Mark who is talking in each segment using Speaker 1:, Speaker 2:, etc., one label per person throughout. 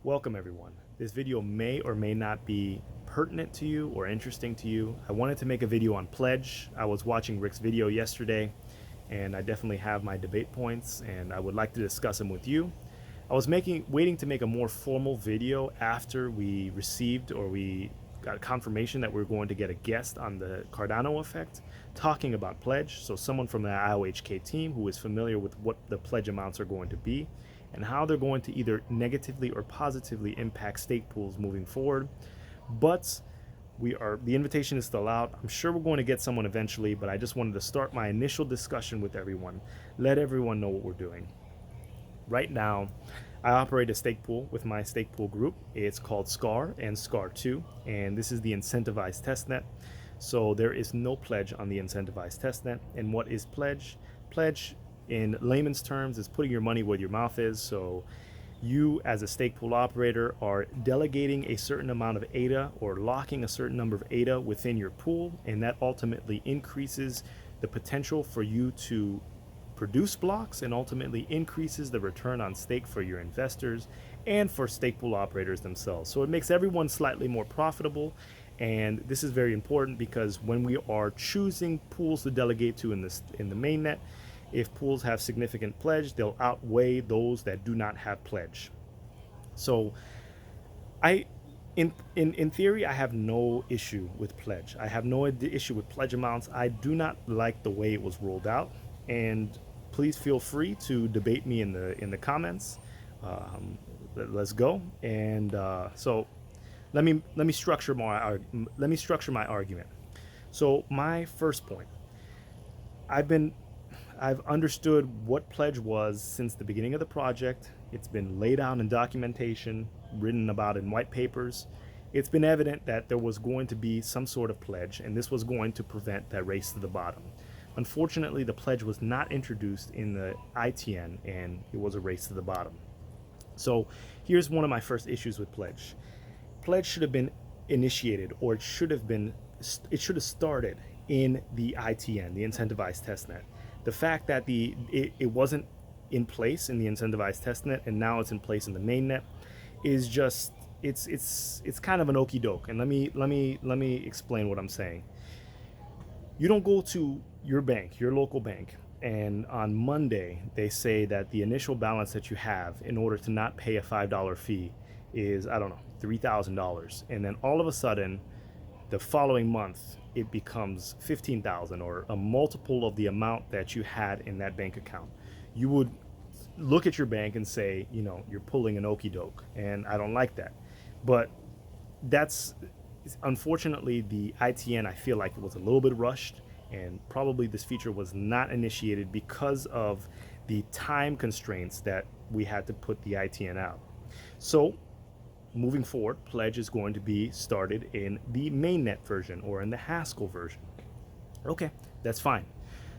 Speaker 1: Welcome everyone. This video may or may not be pertinent to you or interesting to you. I wanted to make a video on pledge. I was watching Rick's video yesterday and I definitely have my debate points and I would like to discuss them with you. I was waiting to make a more formal video after we received or we got confirmation that we're going to get a guest on the Cardano effect talking about pledge. So someone from the IOHK team who is familiar with what the pledge amounts are going to be and how they're going to either negatively or positively impact stake pools moving forward. But the invitation is still out. I'm sure we're going to get someone eventually, but I just wanted to start my initial discussion with everyone, let everyone know what we're doing. Right now, I operate a stake pool with my stake pool group. It's called SCAR and SCAR2, and this is the incentivized testnet. So there is no pledge on the incentivized testnet. And what is pledge? Pledge, in layman's terms, is putting your money where your mouth is. So you, as a stake pool operator, are delegating a certain amount of ADA or locking a certain number of ADA within your pool, and that ultimately increases the potential for you to produce blocks and ultimately increases the return on stake for your investors and for stake pool operators themselves. So it makes everyone slightly more profitable, and this is very important because when we are choosing pools to delegate to in the mainnet, if pools have significant pledge, they'll outweigh those that do not have pledge. So in theory, I have no issue with pledge. I have no issue with pledge amounts. I do not like the way it was rolled out, and please feel free to debate me in the comments. Let's go. And so let me structure my argument. So my first point, I've understood what pledge was since the beginning of the project. It's been laid out in documentation, written about in white papers. It's been evident that there was going to be some sort of pledge, and this was going to prevent that race to the bottom. Unfortunately, the pledge was not introduced in the ITN, and it was a race to the bottom. So here's one of my first issues with pledge. Pledge should have been initiated, or it should have started in the ITN, the incentivized testnet. The fact that it wasn't in place in the incentivized testnet and now it's in place in the mainnet is just it's kind of an okey doke. And let me explain what I'm saying. You don't go to your bank, your local bank, and on Monday they say that the initial balance that you have in order to not pay a $5 fee is, I don't know, $3,000, and then all of a sudden the following month it becomes $15,000 or a multiple of the amount that you had in that bank account. You would look at your bank and say, you know, you're pulling an okey doke, and I don't like that. But that's unfortunately the ITN. I feel like it was a little bit rushed, and probably this feature was not initiated because of the time constraints that we had to put the ITN out. So moving forward, pledge is going to be started in the mainnet version or in the Haskell version. Okay, that's fine.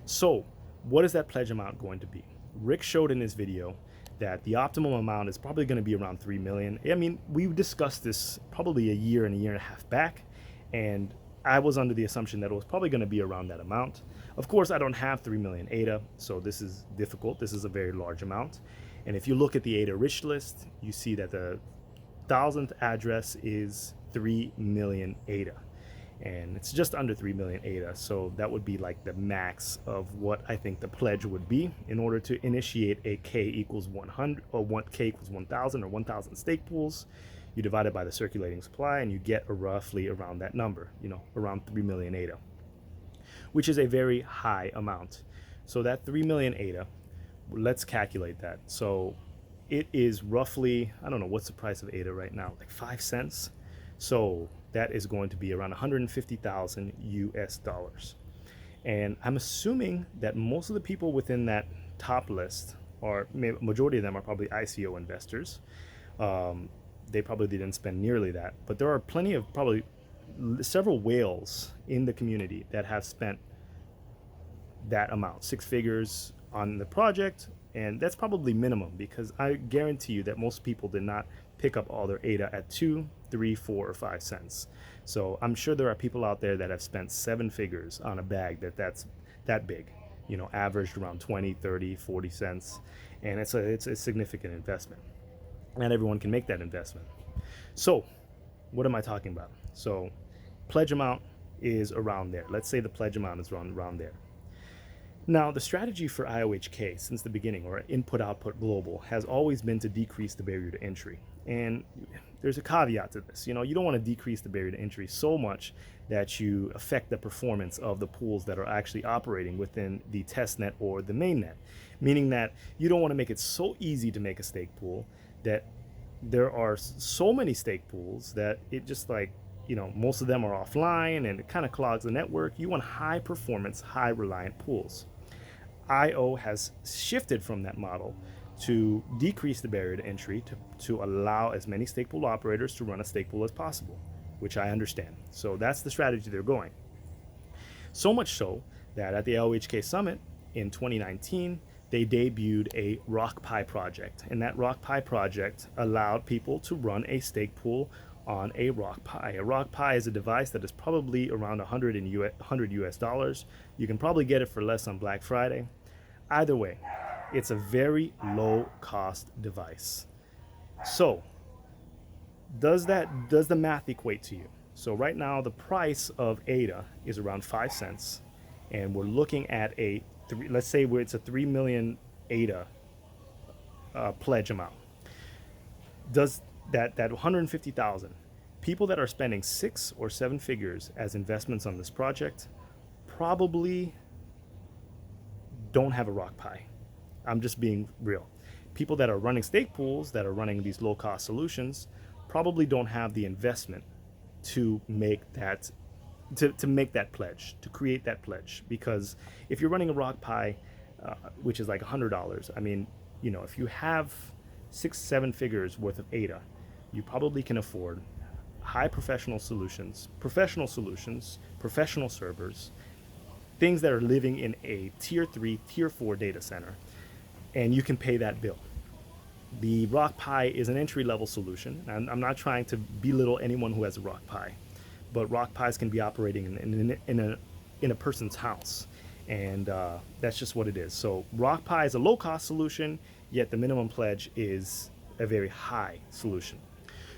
Speaker 1: So what is that pledge amount going to be? Rick showed in his video that the optimum amount is probably going to be around 3 million. I mean, we discussed this probably a year and a half back, and I was under the assumption that it was probably going to be around that amount. Of course, I don't have 3 million ADA, so this is difficult. This is a very large amount. And if you look at the ADA rich list, you see that the 1,000th address is 3 million ADA, and it's just under 3 million ADA. So that would be like the max of what I think the pledge would be in order to initiate a K equals 100 or K equals 1,000 or 1,000 stake pools. You divide it by the circulating supply and you get roughly around that number, you know, around 3 million ADA, which is a very high amount. So that 3 million ADA, let's calculate that. So it is roughly, I don't know, what's the price of ADA right now? Like 5 cents. So that is going to be around 150,000 US dollars. And I'm assuming that most of the people within that top list, or majority of them, are probably ICO investors. They probably didn't spend nearly that, but there are plenty of, probably several whales in the community that have spent that amount, 6 figures on the project. And that's probably minimum, because I guarantee you that most people did not pick up all their ADA at 2, 3, 4, or 5 cents. So I'm sure there are people out there that have spent 7 figures on a bag that's that big, you know, averaged around 20, 30, 40 cents. And it's a significant investment. Not everyone can make that investment. So, what am I talking about? So, pledge amount is around there. Let's say the pledge amount is around there. Now, the strategy for IOHK since the beginning, or input output global, has always been to decrease the barrier to entry. And there's a caveat to this. You know, you don't want to decrease the barrier to entry so much that you affect the performance of the pools that are actually operating within the test net or the mainnet. Meaning that you don't want to make it so easy to make a stake pool that there are so many stake pools that it just like, you know, most of them are offline and it kind of clogs the network. You want high performance, high reliant pools. IO has shifted from that model to decrease the barrier to entry to allow as many stake pool operators to run a stake pool as possible, which I understand. So that's the strategy they're going. So much so that at the LOHK Summit in 2019, they debuted a RockPi project. And that RockPi project allowed people to run a stake pool on a RockPi. A RockPi is a device that is probably around 100 US dollars. You can probably get it for less on Black Friday. Either way, it's a very low cost device. So, does the math equate to you? So right now the price of ADA is around 5 cents, and we're looking at let's say it's a 3 million ADA pledge amount. Does that 150,000 people that are spending 6 or 7 figures as investments on this project probably don't have a RockPi. I'm just being real. People that are running stake pools, that are running these low cost solutions, probably don't have the investment to make that make that pledge, to create that pledge. Because if you're running a RockPi, which is like $100, I mean, you know, if you have 6-7 figures worth of ADA, you probably can afford high professional solutions, professional servers, things that are living in a tier 3, tier 4 data center, and you can pay that bill. The RockPi is an entry-level solution. And I'm not trying to belittle anyone who has a RockPi, but RockPis can be operating in a person's house, and that's just what it is. So RockPi is a low-cost solution, yet the minimum pledge is a very high solution.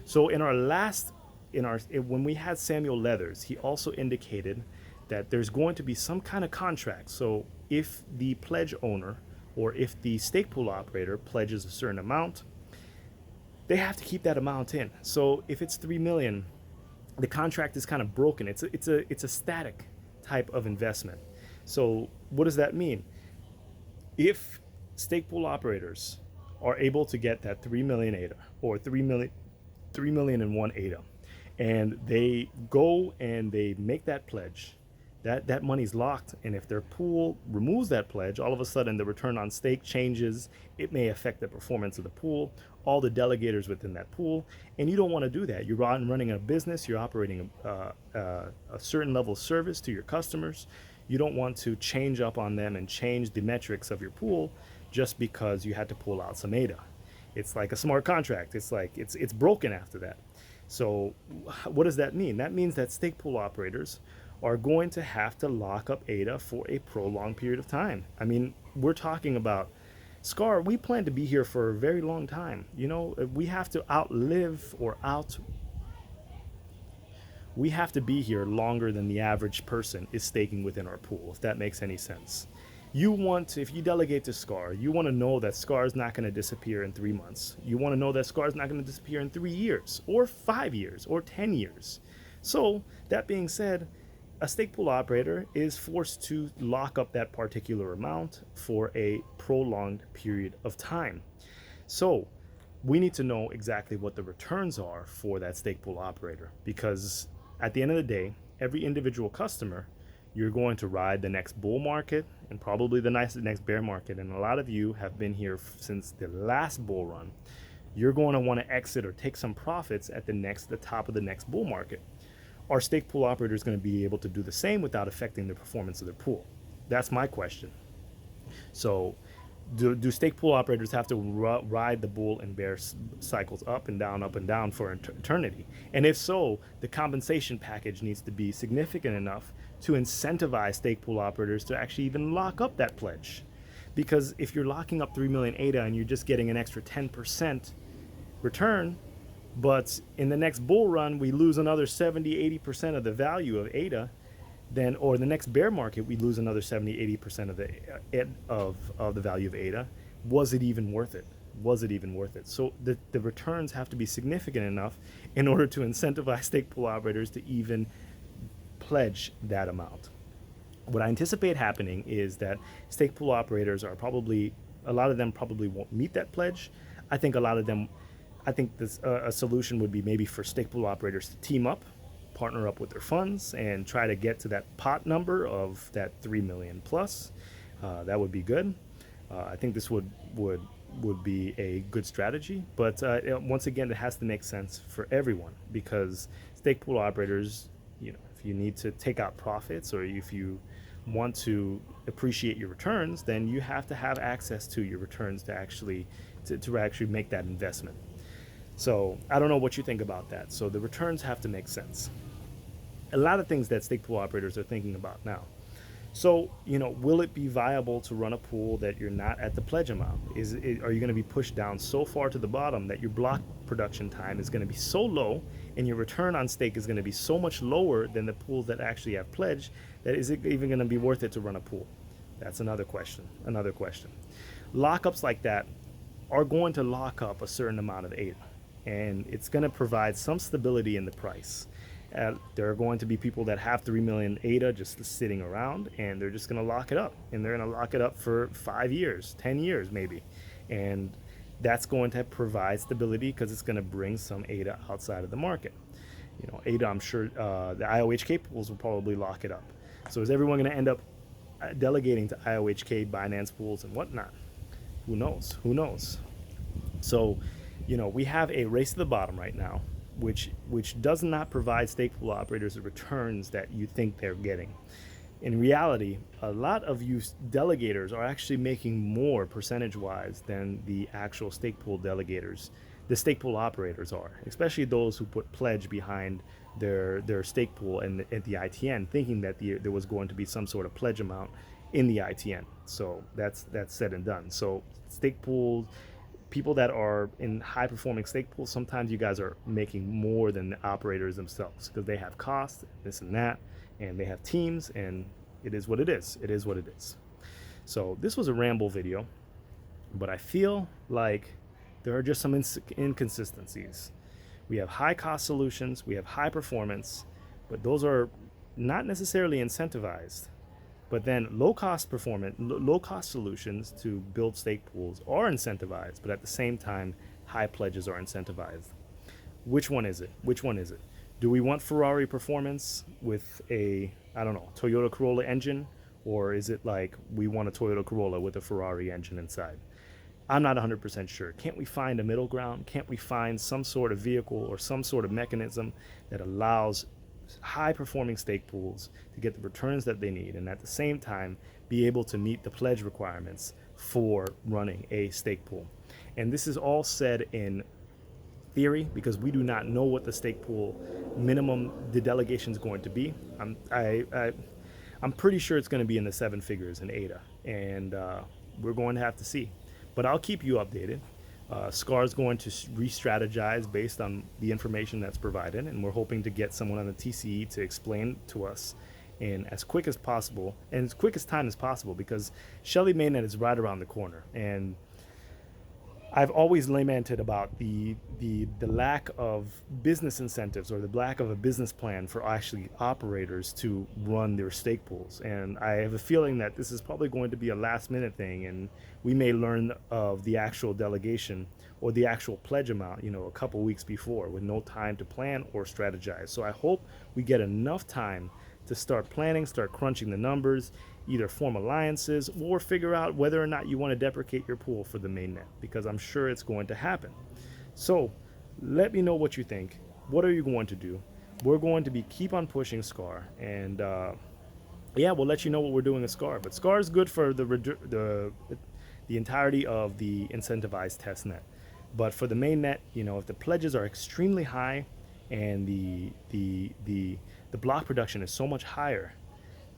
Speaker 1: So when we had Samuel Leathers, he also indicated that there's going to be some kind of contract. So if the pledge owner or if the stake pool operator pledges a certain amount, they have to keep that amount in. So if it's 3 million, the contract is kind of broken. It's a static type of investment. So what does that mean? If stake pool operators are able to get that 3 million ADA or 3 million and 1 ADA, and they go and they make that pledge, that money's locked. And if their pool removes that pledge, all of a sudden the return on stake changes. It may affect the performance of the pool, all the delegators within that pool, and you don't want to do that. You're running a business, you're operating a certain level of service to your customers. You don't want to change up on them and change the metrics of your pool just because you had to pull out some ADA. It's like a smart contract. It's like it's broken after that. So what does that mean? That means that stake pool operators are going to have to lock up ADA for a prolonged period of time. I mean, we're talking about SCAR. We plan to be here for a very long time. You know, we have to we have to be here longer than the average person is staking within our pool, if that makes any sense. If you delegate to SCAR, you want to know that SCAR is not going to disappear in 3 months. You want to know that SCAR is not going to disappear in 3 years, or 5 years, or 10 years. So, that being said, a stake pool operator is forced to lock up that particular amount for a prolonged period of time. So, we need to know exactly what the returns are for that stake pool operator, because at the end of the day, every individual customer, you're going to ride the next bull market and probably the next bear market. And a lot of you have been here since the last bull run. You're going to want to exit or take some profits at the top of the next bull market. Are stake pool operators going to be able to do the same without affecting the performance of their pool? That's my question. So do stake pool operators have to ride the bull and bear cycles up and down for eternity? And if so, the compensation package needs to be significant enough to incentivize stake pool operators to actually even lock up that pledge. Because if you're locking up 3 million ADA and you're just getting an extra 10%, return, but in the next bull run we lose another 70-80% of the value of ADA, then, or the next bear market we lose another 70-80% of the value of ADA. Was it even worth it? Was it even worth it? So the returns have to be significant enough in order to incentivize stake pool operators to even pledge that amount. What I anticipate happening is that stake pool operators are probably, a lot of them probably won't meet that pledge. I think a lot of them, I think this a solution would be maybe for stake pool operators to team up, partner up with their funds, and try to get to that pot number of that 3 million plus. That would be good. I think this would be a good strategy, but once again, it has to make sense for everyone, because stake pool operators, if you need to take out profits, or if you want to appreciate your returns, then you have to have access to your returns to actually make that investment. So I don't know what you think about that. So the returns have to make sense. A lot of things that stake pool operators are thinking about now. So, will it be viable to run a pool that you're not at the pledge amount? Are you going to be pushed down so far to the bottom that your block production time is going to be so low and your return on stake is going to be so much lower than the pools that actually have pledge, that is it even going to be worth it to run a pool? That's another question. Lockups like that are going to lock up a certain amount of ADA, and it's going to provide some stability in the price. There are going to be people that have 3 million ADA just sitting around, and they're just going to lock it up, and they're going to lock it up for 5 years, 10 years maybe, and that's going to provide stability because it's going to bring some ADA outside of the market. ADA, I'm sure the IOHK pools will probably lock it up. So is everyone going to end up delegating to IOHK, Binance pools, and whatnot? Who knows? So, we have a race to the bottom right now, which does not provide stake pool operators the returns that you think they're getting. In reality, a lot of you delegators are actually making more percentage-wise than the actual stake pool delegators, the stake pool operators are, especially those who put pledge behind their stake pool and at the ITN, thinking that there was going to be some sort of pledge amount in the ITN. So that's said and done. So stake pools, people that are in high performing stake pools, sometimes you guys are making more than the operators themselves, because they have costs, this and that, and they have teams, and it is what it is. So this was a ramble video, but I feel like there are just some inconsistencies. We have high cost solutions, we have high performance, but those are not necessarily incentivized. But then low cost solutions to build stake pools are incentivized, but at the same time, high pledges are incentivized. Which one is it? Do we want Ferrari performance with a, Toyota Corolla engine? Or is it like we want a Toyota Corolla with a Ferrari engine inside? I'm not 100% sure. Can't we find a middle ground? Can't we find some sort of vehicle or some sort of mechanism that allows high performing stake pools to get the returns that they need, and at the same time be able to meet the pledge requirements for running a stake pool? And this is all said in theory, because we do not know what the stake pool minimum the delegation is going to be. I'm pretty sure it's going to be in the 7 figures in ADA, and we're going to have to see. But I'll keep you updated. SCAR is going to re-strategize based on the information that's provided, and we're hoping to get someone on the TCE to explain to us in as quick as possible, and as quick as time as possible, because Shelley mainnet is right around the corner, and I've always lamented about the lack of business incentives, or the lack of a business plan for actually operators to run their stake pools. And I have a feeling that this is probably going to be a last minute thing, and we may learn of the actual delegation or the actual pledge amount, a couple weeks before, with no time to plan or strategize. So I hope we get enough time to start planning, start crunching the numbers, either form alliances or figure out whether or not you want to deprecate your pool for the mainnet, because I'm sure it's going to happen. So let me know what you think. What are you going to do? We're going to keep on pushing SCAR, and we'll let you know what we're doing with SCAR. But SCAR is good for the entirety of the incentivized test net. But for the mainnet, if the pledges are extremely high and the block production is so much higher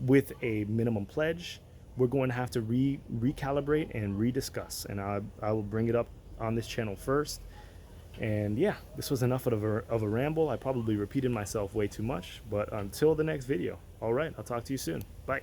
Speaker 1: with a minimum pledge, we're going to have to recalibrate and rediscuss. And I will bring it up on this channel first. And yeah, this was enough of a ramble. I probably repeated myself way too much, but until the next video. All right, I'll talk to you soon. Bye.